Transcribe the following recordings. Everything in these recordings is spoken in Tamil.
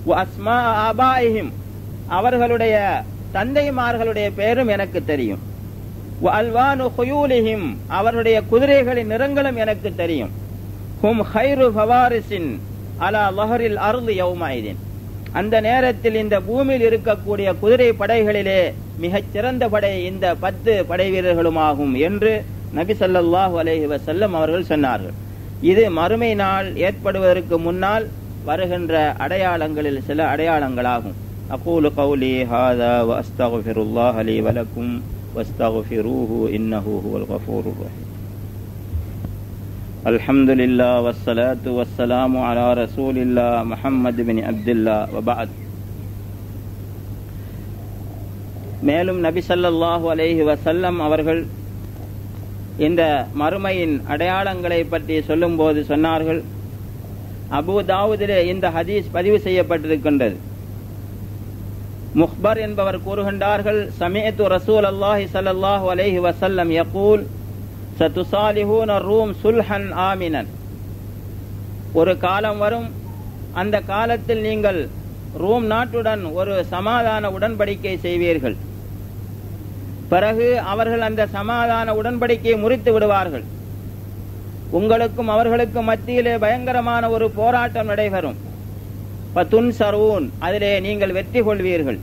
வ அஸ்மா ஆபாயிஹிம், அவர்களுடைய தந்தைமார்களுடைய பெயரும் எனக்கு தெரியும். வ அல்வானு ஹுயூலிஹிம், அவருடைய குதிரைகளின் நிறங்களும் எனக்கு தெரியும். ஹும் ஹைரு ஃபவாரிசின் அலா லஹரில் அர்லி யௌமைதின், அந்த நேரத்தில் இந்த பூமியில் இருக்கக்கூடிய குதிரை படைகளிலே மிகச் சிறந்த படை இந்த 10 படை வீரர்களுமாகும் என்று நபி ஸல்லல்லாஹு அலைஹி வஸல்லம் அவர்கள் சொன்னார்கள். இது மறுமை நாள் ஏற்படுவதற்கு முன்னால் வருகின்ற அடையாளங்களில் சில அடையாளங்களாகும். அகூலு கௌலி ஹாதா வ அஸ்தக்ஃபிருல்லாஹ லீ வ லக்கும் வஸ்தக்ஃபிரூஹு இன்னஹு ஹுவல் கஃபூருர் ரஹீம். அல்ஹம்துலில்லாஹ் வஸ்ஸலாத்து வஸ்ஸலாமு அலா ரசூலில்லாஹ் முஹம்மது பின் அப்துல்லாஹ் வ பஅத். மேலும் நபி ஸல்லல்லாஹு அலைஹி வஸல்லம் அவர்கள் இந்த மறுமையின் அடையாளங்களை பற்றி சொல்லும்போது சொன்னார்கள். அபூ தாவூதிலே இந்த ஹதீஸ் பதிவு செய்யப்பட்டிருக்கின்றது. முஹ்பர் என்பவர் கூறுகின்றார்கள், சமீஅத்து ரசூலல்லாஹி ஸல்லல்லாஹு அலைஹி வஸல்லம் யகூல் சதுசாலிஹூன ரூம் சுல்ஹன் ஆமினன், ஒரு காலம் வரும், அந்த காலத்தில் நீங்கள் ரூம் நாட்டுடன் ஒரு சமாதான உடன்படிக்கை செய்வீர்கள். பிறகு அவர்கள் அந்த சமாதான உடன்படிக்கையை முறித்து விடுவார்கள். உங்களுக்கும் அவர்களுக்கும் மத்தியிலே பயங்கரமான ஒரு போராட்டம் நடைபெறும். பதுன்சரூன், அதிலே நீங்கள் வெற்றி கொள்வீர்கள்.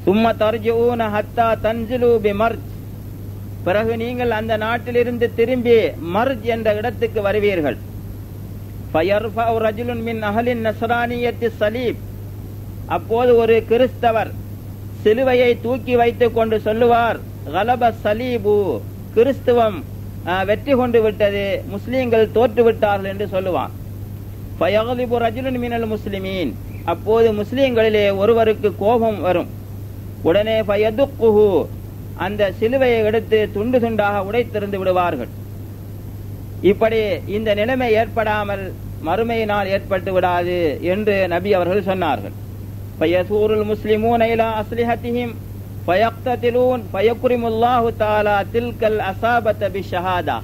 சும்ம தர்ஜூன ஹத்தா தன்சிலு பிமர்ஜ், பிறகு நீங்கள் அந்த நாட்டிலிருந்து திரும்பி மர்ஜ் என்ற இடத்துக்கு வருவீர்கள். ஃபயர்ஃபஉ ரஜுலுன் மின் அஹ்லின் நஸ்ரானியத்தி ஸலீப், அப்போது ஒரு கிறிஸ்தவர் சிலுவையை தூக்கி வைத்துக் கொண்டு சொல்லுவார், கலப சலீபு, கிறிஸ்துவம் வெற்றி கொண்டு விட்டது, முஸ்லீம்கள் தோற்று விட்டார்கள் என்று சொல்லுவான். ஃபயக்லிபு ரஜுலுன் மினல் முஸ்லிமீன், அப்போது முஸ்லீம்களிலே ஒருவருக்கு கோபம் வரும். உடனே ஃபயதுக்குஹு, அந்த சிலுவையை எடுத்து துண்டு துண்டாக உடைத்திருந்து விடுவார்கள். இப்படி இந்த நிலைமை ஏற்படாமல் மறுமையினால் ஏற்பட்டு விடாது என்று நபி அவர்கள் சொன்னார்கள். ஃபயசூருல் முஸ்லிமூன இலா அஸ்லிஹத்திஹிம் ஃபயக்ததிலூன் ஃபயக்ரிமுல்லாஹு தஆலா தில்கல் அஸாபத பிஷஹாதா,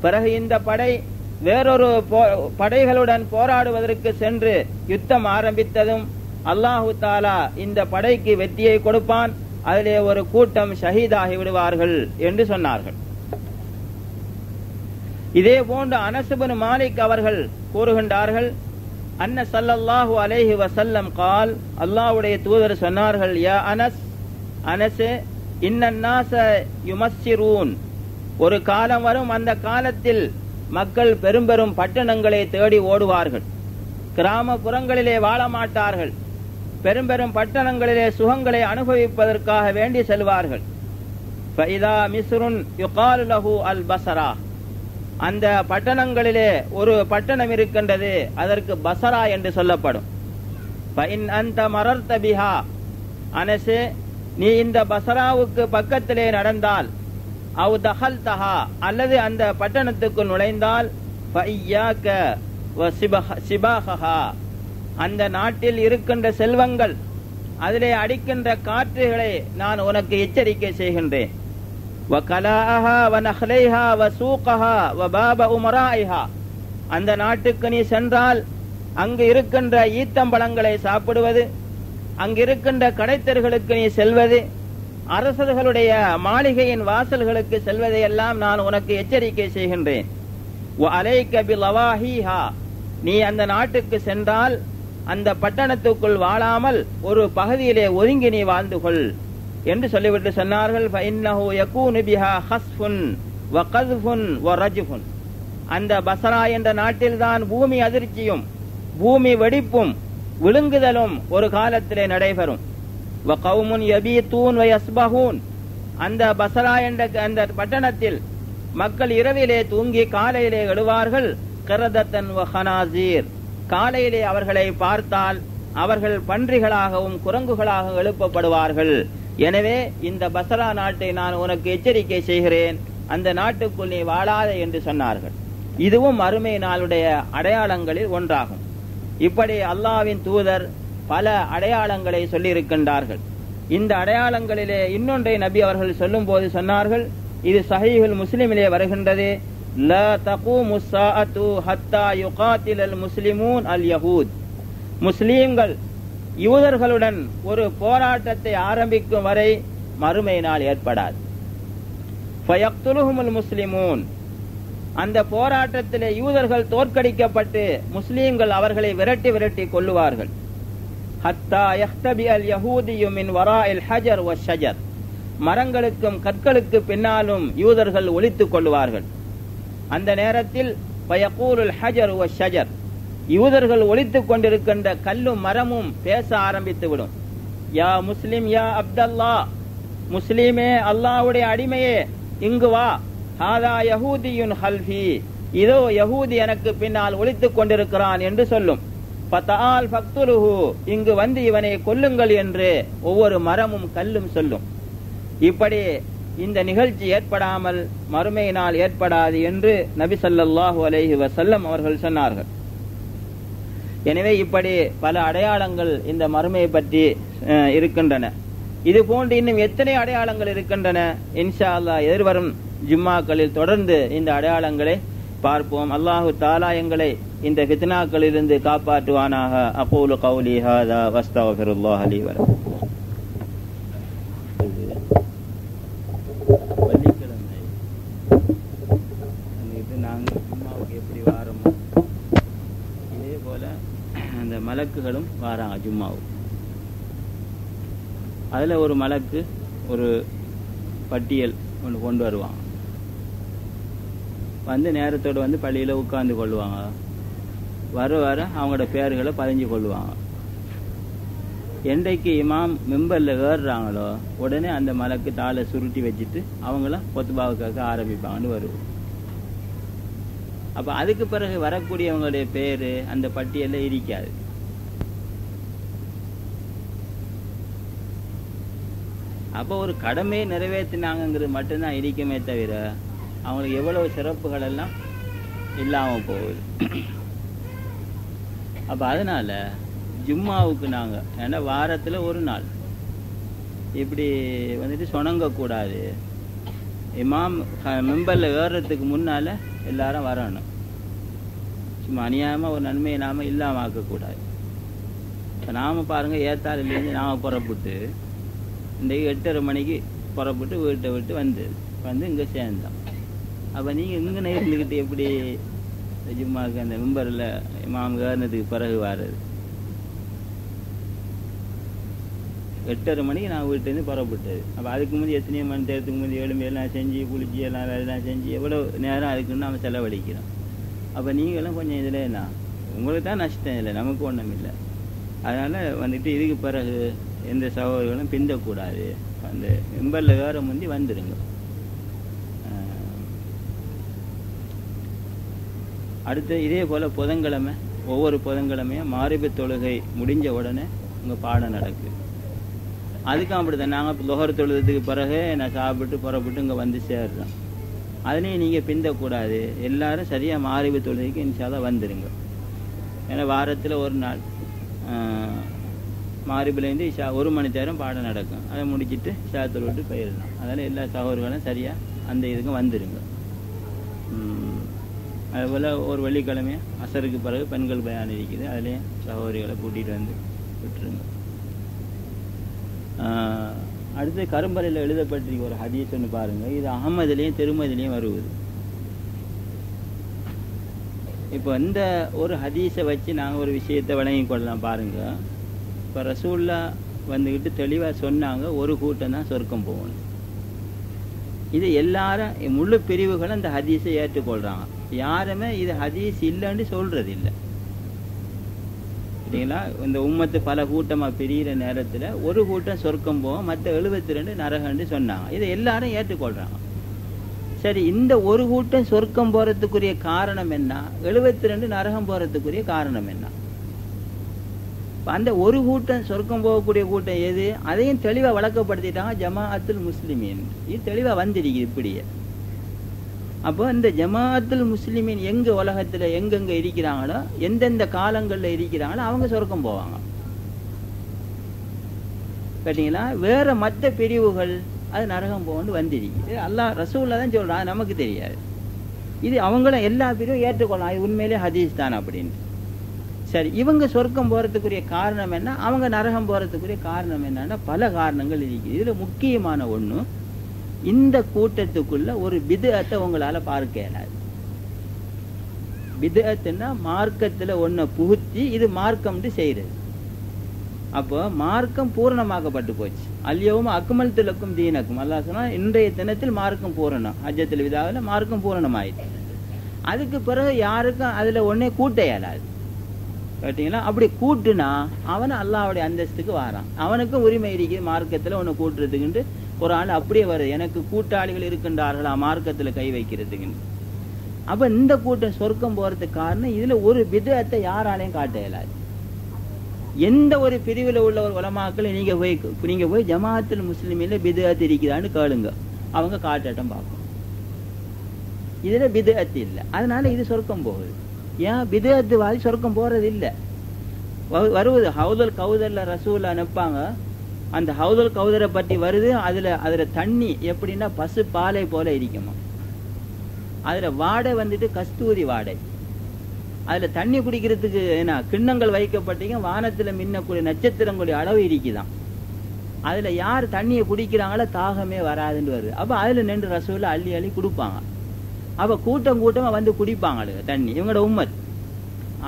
பிறகு இந்த படை வேறொரு படைகளுடன் போராடுவதற்கு சென்று யுத்தம் ஆரம்பித்ததும் அல்லாஹு தஆலா இந்த படைக்கு வெற்றியை கொடுப்பான், அதிலே ஒரு கூட்டம் ஷஹீதாகி விடுவார்கள் என்று சொன்னார்கள். இதே போன்று அனஸ் இப்னு மாலிக் அவர்கள் கூறுகின்றார்கள், அன்ன ஸல்லல்லாஹு அலைஹி வஸல்லம் கால், அல்லாஹ்வுடைய தூதர் சொன்னார்கள், யா அனஸ், அனஸே, இன்னன் நாஸ யுமஸ்ஸிரூன், ஒரு காலம் வரும், அந்த காலத்தில் மக்கள் பெரும் பெரும் பட்டணங்களை தேடி ஓடுவார்கள், கிராமப்புறங்களிலே வாழ மாட்டார்கள், பெரும் பெரும் பட்டணங்களிலே சுகங்களை அனுபவிப்பதற்காக வேண்டி செல்வார்கள். ஃபஇதா மிஸ்ருன் யுகாலு லஹு அல் பஸரா, அந்த பட்டணங்களிலே ஒரு பட்டணம் இருக்கின்றது, அதற்கு பஸரா என்று சொல்லப்படும். ஃபஇன் அன்த மரர்த பிஹா, அனஸே, நீ இந்த பஸராவுக்கு பக்கத்திலே நடந்தால், அவ் தஹல்தஹா, அல்லது அந்த பட்டணத்துக்கு நுழைந்தால், ஃபஇய்யாக வ சிபாஹஹா, அந்த நாட்டில் இருக்கின்ற செல்வங்கள், அதிலே அடிக்கின்ற காற்றுகளை நான் உனக்கு எச்சரிக்கை செய்கின்றேன். வகலாஹா வநஹ்லைஹா வசூகஹா வபாப உமராயிஹா, அந்த நாட்டுக்கு நீ சென்றால் அங்கு இருக்கின்ற ஈத்தம்பழங்களை சாப்பிடுவது, அங்கிருக்கின்ற கடைத்தர்களுக்கு நீ செல்வது, அரசர்களுடைய மாளிகையின் வாசல்களுக்கு செல்வதையெல்லாம் நான் உனக்கு எச்சரிக்கை செய்கின்றேன். வஅலைக பிலவாஹிஹா, நீ அந்த நாட்டுக்கு சென்றால் அந்த பட்டணத்துக்குள் வாழாமல் ஒரு பகுதியிலே ஒதுங்கி நீ வாழ்ந்து கொள் என்று சொல்லிவிட்டு சொன்னார்கள். ஃபஇன்னஹு யகூனு பிஹா ஹஸ்ஃபுன் வகத்ஃபுன் வரஜ்ஃபுன், அந்த பஸரா என்ற நாட்டில்தான் பூமி அதிர்ச்சியும் பூமி வெடிப்பும் விழுங்குதலும் ஒரு காலத்திலே நடைபெறும். வகௌமுன் யபீதூன் வயஸ்பஹூன், அந்த பஸரா என்ற அந்த பட்டணத்தில் மக்கள் இரவிலே தூங்கி காலையிலே எழுவார்கள். கிரதத்தன் வ ஹனாசீர், காலையிலே அவர்களை பார்த்தால் அவர்கள் பன்றிகளாகவும் குரங்குகளாக எழுப்பப்படுவார்கள். எனவே இந்த பஸரா நாட்டை நான் உனக்கு எச்சரிக்கை செய்கிறேன், அந்த நாட்டுக்குள் நீ வாழாத என்று சொன்னார்கள். இதுவும் மறுமை நாளுடைய அடையாளங்களில் ஒன்றாகும். இப்படி அல்லாஹ்வின் தூதர் பல அடையாளங்களை சொல்லியிருக்கின்றார்கள். இந்த அடையாளங்களிலே இன்னொன்றை நபி அவர்கள் சொல்லும் போது சொன்னார்கள், இது சஹீஹுல் முஸ்லிமிலே வருகின்றது, லா தகூமு ஸாஅத்து ஹத்தா யுகாத்திலல் முஸ்லிமூன் அல் யஹூத், முஸ்லீம்கள் யூதர்களுடன் ஒரு போராட்டத்தை ஆரம்பிக்கும் வரை மறுமை நாள் ஏற்படாது. ஃபயக்துலுஹுமுல் முஸ்லிமூன், அந்த போராட்டத்திலே யூதர்கள் தோற்கடிக்கப்பட்டு முஸ்லீம்கள் அவர்களை விரட்டி விரட்டி கொல்லுவார்கள். ஹத்தா யஹ்தபி அல் யஹூதியு மின் வராஇல் ஹஜர் வஷ்ஷஜர், மரங்களுக்கும் கற்களுக்கு பின்னாலும் யூதர்கள் ஒளித்துக் கொள்வார்கள். அந்த நேரத்தில் ஃபயகூலுல் ஹஜர் வஷ்ஷஜர், யூதர்கள் ஒளித்துக் கொண்டிருக்கின்ற கல்லும் மரமும் பேச ஆரம்பித்து விடும். யா முஸ்லிம் யா அப்தல்லா, முஸ்லிமே அல்லாஹ்வுடைய அடிமையே இங்கு வா. ஹாதா யஹூதியுன் ஹல்ஃபி, இதோ யஹூதி எனக்கு பின்னால் ஒளித்துக் கொண்டிருக்கிறான் என்று சொல்லும். ஃபதஆல் ஃபக்துலுஹு, இங்கு வந்து இவனை கொல்லுங்கள் என்று ஒவ்வொரு மரமும் கல்லும் சொல்லும். இப்படி இந்த நிகழ்ச்சி ஏற்படாமல் மறுமை நாள் ஏற்படாது என்று நபி ஸல்லல்லாஹு அலைஹி வஸல்லம் அவர்கள் சொன்னார்கள். எனவே இப்படி பல அடையாளங்கள் இந்த மறுமையை பற்றி இருக்கின்றன. இது போன்று இன்னும் எத்தனை அடையாளங்கள் இருக்கின்றன. இன்ஷா அல்லாஹ் எதிர்வரும் ஜும்மாக்களில் தொடர்ந்து இந்த அடையாளங்களை பார்ப்போம். அல்லாஹு தஆலா எங்களை இந்த ஃபித்னாக்களிலிருந்து காப்பாற்றுவானாக. அகூலு கௌலி ஹாதா வஸ்தக்ஃபிருல்லாஹ லீ வ லக்கும். வெள்ளிக்கிழமை நாங்கள் ஜும்மாவுக்கு எப்படி வாரமோ இதே போல அந்த மலக்குகளும் வாராங்க ஜும்மாவுக்கு. அதில் ஒரு மலக்கு ஒரு பட்டியல் ஒன்று கொண்டு வருவாங்க. வந்து நேரத்தோடு வந்து பள்ளியில் உட்கார்ந்து கொள்ளுவாங்க. வர வர அவங்களோட பேர்களை பதிஞ்சு கொள்ளுவாங்க. என்றைக்கு இமாம் மிம்பரில் ஏறுறாங்களோ உடனே அந்த மலக்கு தாளை சுருட்டி வச்சுட்டு அவங்கள கொத்துபாவுக்காக ஆரம்பிப்பாங்கன்னு வருவோம். அப்போ அதுக்கு பிறகு வரக்கூடியவங்களுடைய பேர் அந்த பட்டியலில் இருக்காது. அப்போ ஒரு கடமையை நிறைவேற்றினாங்கிறது மட்டும்தான் இருக்குமே தவிர அவங்களுக்கு எவ்வளவு சிறப்புகள் எல்லாம் இல்லாமல் போகுது. அப்போ அதனால ஜும்மாவுக்கு நாங்கள் ஏன்னா வாரத்தில் ஒரு நாள் இப்படி வந்துட்டு சொணங்கக்கூடாது. இமாம் மெம்பரில் ஏறுறதுக்கு முன்னால் எல்லாரும் வரணும். சும்மா அநியாயமாக ஒரு நன்மையை நாம் இல்லாமல் ஆக்கக்கூடாது. இப்போ நாம் பாருங்கள் ஏத்தாளிலேருந்து நாம் புறப்பட்டு இன்றைக்கு 8:30 மணிக்கு புறப்பட்டு வீட்டை விட்டு வந்து இங்கே சேர்ந்தோம். அப்போ நீங்கள் இங்கே இருந்துக்கிட்டு எப்படி ஜும்மாவுக்கு அந்த மெம்பரில் இமாம் ஏறினதுக்கு பிறகு வர்றது? 8:30 மணிக்கு நான் வீட்டிலேருந்து புறப்பட்டது. அப்போ அதுக்கு முந்தைய எத்தனையோ மணி நேரத்துக்கு முந்தைய எழும்பி எல்லாம் செஞ்சு குளிச்சு எல்லாம் வேலையெல்லாம் செஞ்சு எவ்வளோ நேரம் அதுக்குன்னு நம்ம செலவழிக்கிறோம். அப்போ நீங்களும் கொஞ்சம் இதில் என்ன உங்களுக்கு தான் நஷ்டம் இல்லை, நமக்கு ஒன்றும் இல்லை. அதனால் வந்துட்டு இதுக்கு பிறகு எந்த சகோதரர்களும் பிந்தக்கூடாது. அந்த மெம்பரில் வேற முந்தி வந்துடுங்க. அடுத்து இதே போல் புதன்கிழமை ஒவ்வொரு புதன்கிழமையும் மாரிபு தொழுகை முடிஞ்ச உடனே உங்கள் பாடம் நடக்குது. அதுக்கும் அப்படி தான். நாங்கள் லொஹர் தொழுதுக்கு பிறகு நான் சாப்பிட்டு புறப்பட்டு இங்கே வந்து சேர்றோம். அதுலேயும் நீங்கள் பிந்தக்கூடாது. எல்லாரும் சரியாக மாரிபு தொழுகைக்கு இன்ஷால்லா வந்துடுங்க. ஏன்னா வாரத்தில் ஒரு நாள் மாரிபுலேருந்து இஷா 1 மணி நேரம் பாடம் நடக்கும். அதை முடிச்சுட்டு இஷா தொழுவிட்டு போயிடலாம். அதனால் எல்லா சகோதரர்களும் சரியாக அந்த இதுக்கு வந்துடுங்க. அதுபோல் ஒரு வெள்ளிக்கிழமை அசருக்கு பிறகு பெண்கள் பயான் இருக்குது. அதுலேயும் சகோதரிகளை கூட்டிகிட்டு வந்து விட்டுருங்க. அடுத்து கரும்பலையில் எழுதப்பட்டிருக்க ஒரு ஹதீஸ் ஒன்று பாருங்கள். இது அகமதுலேயும் திருமதிலையும் வருவது. இப்போ இந்த ஒரு ஹதீஸை வச்சு நாங்கள் ஒரு விஷயத்தை வழங்கி கொள்ளலாம் பாருங்கள். இப்போ ரசூல்லா வந்துக்கிட்டு தெளிவாக சொன்னாங்க, ஒரு கூட்டம் தான் சொர்க்கம் போகணும். இது எல்லாரும் முழு பிரிவுகளும் இந்த ஹதீஸை ஏற்றுக்கொள்கிறாங்க. யாருமே இது ஹதீஸ் இல்லைன்னு சொல்கிறது இல்லை. சரிங்களா? இந்த உம்மத்து பல கூட்டமாக பிரிகிற நேரத்தில் ஒரு கூட்டம் சொர்க்கம் போகும், மற்ற 72 நரகன்னு சொன்னாங்க. இதை எல்லாரும் ஏற்றுக்கொள்கிறாங்க. சரி, இந்த ஒரு கூட்டம் சொர்க்கம் போகிறதுக்குரிய காரணம் என்ன? 72 நரகம் போகிறதுக்குரிய காரணம் என்ன? அந்த ஒரு கூட்டம் சொர்க்கம் போகக்கூடிய கூட்டம் எது? அதையும் தெளிவாக வழக்கப்படுத்திட்டாங்க. ஜமாஅத்துல் முஸ்லிமீன். இது தெளிவாக வந்திருக்கு இப்படியே. அப்போ இந்த ஜமாஅத்துல் முஸ்லிமீன் எங்கே உலகத்தில் எங்கெங்கே இருக்கிறாங்களோ, எந்தெந்த காலங்களில் இருக்கிறாங்களோ அவங்க சொர்க்கம் போவாங்க. கேட்டிங்களா? வேற மற்ற பிரிவுகள் அது நரகம் போகணும்னு வந்திருக்கு. அல்லாஹ் ரசூலில் தான் சொல்கிறான், நமக்கு தெரியாது. இது அவங்களும் எல்லா பிரிவும் ஏற்றுக்கொள்ளலாம். இது உண்மையிலே ஹதீஸ் தான் அப்படின்னு. சரி, இவங்க சொர்க்கம் போறதுக்குரிய காரணம் என்ன, அவங்க நரகம் போறதுக்குரிய காரணம் என்னன்னா பல காரணங்கள் இருக்கு. இதுல முக்கியமான ஒண்ணு, இந்த கூட்டத்துக்குள்ள ஒரு பித்அத்தை உங்களால பார்க்க இயலாது. பித்அத்துன்னா மார்க்கத்துல ஒன்ன புகுத்தி இது மார்க்கம்னு செய்யறது. அப்போ மார்க்கம் பூரணமாக்கப்பட்டு போச்சு. அல்யவும் அக்மல் திலக்கும் தீனக்கும், அல்லாஹ் சொன்னா இன்றைய தினத்தில் மார்க்கம் பூரணம். ஹஜ்ஜத்துல் விதாவில் மார்க்கம் பூரணமாயிடுச்சு. அதுக்கு பிறகு யாருக்கும் அதுல ஒன்னே கூட்ட இயலாது. கேட்டீங்களா? அப்படி கூட்டுனா அவன் அல்லாஹ்வுடைய அந்தஸ்துக்கு வாரான். அவனுக்கும் உரிமை இருக்குது மார்க்கத்துல ஒன்னு கூட்டுறதுக்குண்டு குர்ஆன்ல அப்படியே வருது, எனக்கு கூட்டாளிகள் இருக்கின்றார்களா மார்க்கத்துல கை வைக்கிறதுக்குன்னு. அப்ப இந்த கூட்டம் சொர்க்கம் போறதுக்கு காரணம் இதுல ஒரு பித்அத்தை யாராலையும் காட்ட இயலாது. எந்த ஒரு பிரிவில் உள்ள ஒரு உலமாக்களை நீங்க போய் ஜமாஅத்துல் முஸ்லிமீன்ல பித்அத் இருக்குதான்னு கேளுங்க, அவங்க காட்டட்டும் பார்க்கும். இதுல பித்அத் இல்ல, அதனால இது சொர்க்கம் போகுது. ஏன் பித்அத் வாதி சொர்க்கம் போறது இல்ல. வருவது ஹவுதுல் கௌதர்ல ரசூல் அனுப்பாங்க, அந்த ஹவுதுல் கௌதரை பற்றி வருது. அதுல தண்ணி எப்படின்னா பசு பாலை போல இருக்குமா. அதுல வாடை வந்துட்டு கஸ்தூரி வாடை. அதுல தண்ணி குடிக்கிறதுக்கு என்ன கிண்ணங்கள் வைக்கப்பட்டீங்க, வானத்துல மின்னக்கூடிய நட்சத்திரங்களுடைய அளவு இருக்குதான். அதுல யார் தண்ணியை குடிக்கிறாங்களோ தாகமே வராதுன்னு வருது. அப்ப அதுல நின்று ரசூல அள்ளி அள்ளி கொடுப்பாங்க. அப்ப கூட்டம் கூட்டமா வந்து குடிப்பாங்க தண்ணி, இவங்களோட உம்மத்.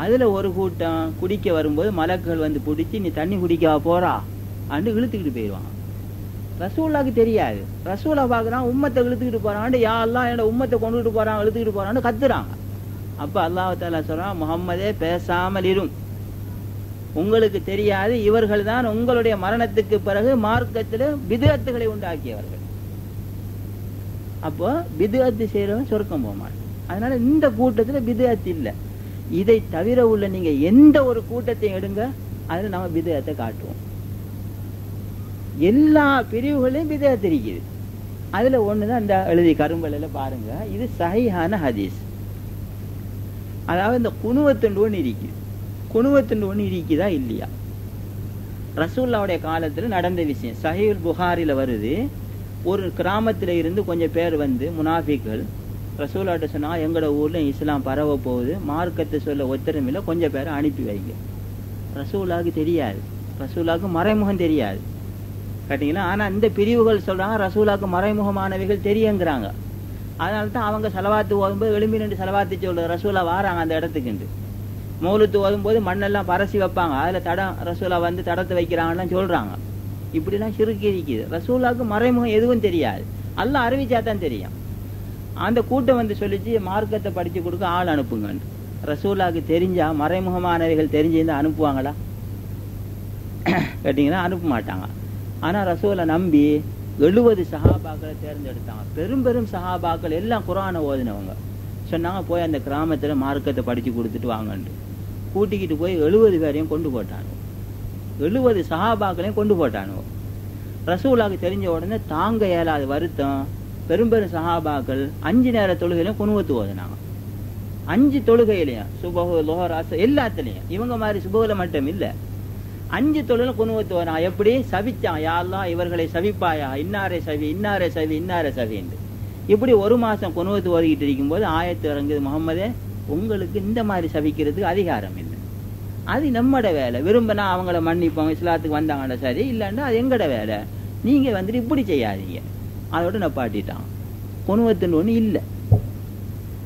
அதுல ஒரு கூட்டம் குடிக்க வரும்போது மலக்குகள் வந்து பிடிச்சி, நீ தண்ணி குடிக்க போறா அண்டு இழுத்துக்கிட்டு போயிடுவாங்க. ரசூலாக்கு தெரியாது. ரசூலா பாக்குறான் உம்மத்தை இழுத்துக்கிட்டு போறான், யா அல்லாஹ் என்னோட உம்மத்தை கொண்டுகிட்டு போறான் இழுத்துக்கிட்டு போறான்னு கத்துறாங்க. அப்ப அல்லாஹ் தஆலா சொல்றான், முஹம்மதே பேசாமல் இரும், உங்களுக்கு தெரியாது இவர்கள் தான் உங்களுடைய மரணத்துக்கு பிறகு மார்க்கத்தில் பித்அத்துகளை உண்டாக்கியவர்கள். அப்போ பித்அத்து செய்யறவன் சொர்க்கம் போக மாட்டான். அதனால இந்த கூட்டத்துல பித்அத் இல்ல. இதை தவிர உள்ள நீங்க எந்த ஒரு கூட்டத்தையும் எடுங்க, அதுல நம்ம பித்அத்தை காட்டுவோம். எல்லா பிரிவுகளையும் பித்அத் இருக்குது. அதுல ஒண்ணுதான் இந்த எழுதி கரும்பலையில பாருங்க, இது சஹீஹான ஹதீஸ். அதாவது இந்த குனுவத்துண்டு ஒன்று இருக்குது. குனுவத்துண்டு ஒன்று இருக்குதா இல்லையா? ரசூலுல்லாஹ்வுடைய காலத்துல நடந்த விஷயம். சஹீஹுல் புகாரில வருது, ஒரு கிராமத்துல இருந்து கொஞ்சம் பேர் வந்து முனாஃபிக்கள் ரசூலுல்லாஹ்ட்ட சொன்னா, எங்களோட ஊர்ல இஸ்லாம் பரவ போகுது, மார்க்கத்தை சொல்ல ஒத்தரமில்ல, கொஞ்சம் பேரை அனுப்பி வைங்க. ரசூலுல்லாஹ்க்கு தெரியாது, ரசூலுல்லாஹ்க்கு மறைமுகம் தெரியாது. கேட்டீங்களா? ஆனா இந்த பிரிவுகள் சொல்றாங்க ரசூலுல்லாஹ்க்கு மறைமுகமானவைகள் தெரியுங்கிறாங்க. அதனால தான் அவங்க செலவாத்து ஓதும்போது எழும்பி நின்று செலவாத்து சொல்ற ரசூலா வாராங்க அந்த இடத்துக்கு. மௌலுத்து ஓதும்போது மண்ணெல்லாம் பரசி வைப்பாங்க, அதுல தடம் ரசூலா வந்து தடத்தை வைக்கிறாங்கன்னு சொல்றாங்க. இப்படிலாம் சிறுக்கு இருக்குது. ரசூலாவுக்கு மறைமுகம் எதுவும் தெரியாது, அல்லாஹ் அறிவிச்சா தான் தெரியும். அந்த கூட்டம் வந்து சொல்லிச்சு, மார்க்கத்தை படிச்சு கொடுக்க ஆள் அனுப்புங்க. ரசூலாவுக்கு தெரிஞ்சா மறைமுகமானவைகள் தெரிஞ்சிருந்தா அனுப்புவாங்களா? கேட்டீங்கன்னா அனுப்ப மாட்டாங்க. ஆனா ரசூலை நம்பி 70 சஹாபாக்களை தேர்ந்தெடுத்தாங்க. பெரும் பெரும் சஹாபாக்கள் எல்லாம் குர்ஆனை ஓதினவங்க. சொன்னாங்க போய் அந்த கிராமத்துல மார்க்கத்தை படிச்சு கொடுத்துட்டு வாங்கன்னு. கூட்டிக்கிட்டு போய் 70 பேரையும் கொண்டு போட்டானு, 70 சஹாபாக்களையும் கொண்டு போட்டானு. ரசூலுல்லாஹ்க்கு தெரிஞ்ச உடனே தாங்க இயலாத வருத்தம், பெரும் பெரும் சஹாபாக்கள் 5 நேர தொழுகையிலும் குனுவத்து ஓதினாங்க. 5 தொழுகையிலையும் சுபஹு லுஹர் அஸ்ர் எல்லாத்துலயும். இவங்க மாதிரி சுபஹுல மட்டும் இல்ல, 5 தொழிலும் குனுவத்து வரான். எப்படி சபிச்சான், யா அல்லாஹ் இவர்களை சபிப்பாயா, இன்னாரே சவி இன்னாரே சவி இன்னாரே சவின்னு. இப்படி ஒரு மாசம் குனுவத்து ஓதிக்கிட்டு இருக்கும் போது ஆயத்து இறங்குது, முஹம்மதே உங்களுக்கு இந்த மாதிரி சபிக்கிறதுக்கு அதிகாரம் இல்லை, அது நம்மட வேலை. விரும்பினா அவங்கள மன்னிப்போம், இஸ்லாத்துக்கு வந்தாங்கடா சரி, இல்லைன்னா அது எங்கட வேலை, நீங்க வந்துட்டு இப்படி செய்யாதீங்க. அதோட நப்பாட்டிட்டான். குனுவத்துன்னு ஒண்ணு இல்லை.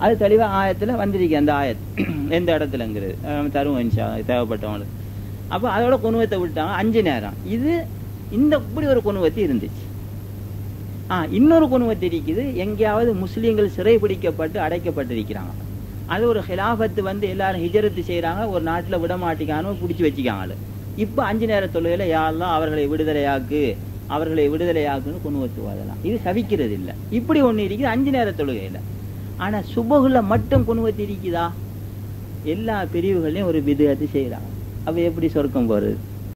அது தெளிவா ஆயத்துல வந்திருக்கு. அந்த ஆயத் எந்த இடத்துலங்கிறது தருவோம் தேவைப்பட்டவங்களுக்கு. அப்ப அதோட குனுவத்தை விட்டாங்க 5 நேரம். இது இந்த இப்படி ஒரு குனுவத்து இருந்துச்சு. இன்னொரு குனுவத்து இருக்குது, எங்கேயாவது முஸ்லீம்கள் சிறை பிடிக்கப்பட்டு அடைக்கப்பட்டிருக்கிறாங்க. அது ஒரு ஹிலாஃபத்து வந்து எல்லாரும் ஹிஜரத்து செய்யறாங்க, ஒரு நாட்டுல விட மாட்டிக்கானோ பிடிச்சி வச்சுக்காங்க. இப்ப 5 நேர தொழுகையில யா அல்லாஹ் அவர்களை விடுதலையாக்கு, அவர்களை விடுதலையாக்குன்னு குனுவத்து ஓதலாம். இது சபிக்கிறது இல்லை. இப்படி ஒண்ணு இருக்குது 5 நேர தொழுகையில. ஆனா சுபகுல மட்டும் குனுவத்து இருக்குதா? எல்லா பிரிவுகளையும் ஒரு பித்அத் செய்யறாங்க. அப்ப எப்படி சொர்க்கம் போறது?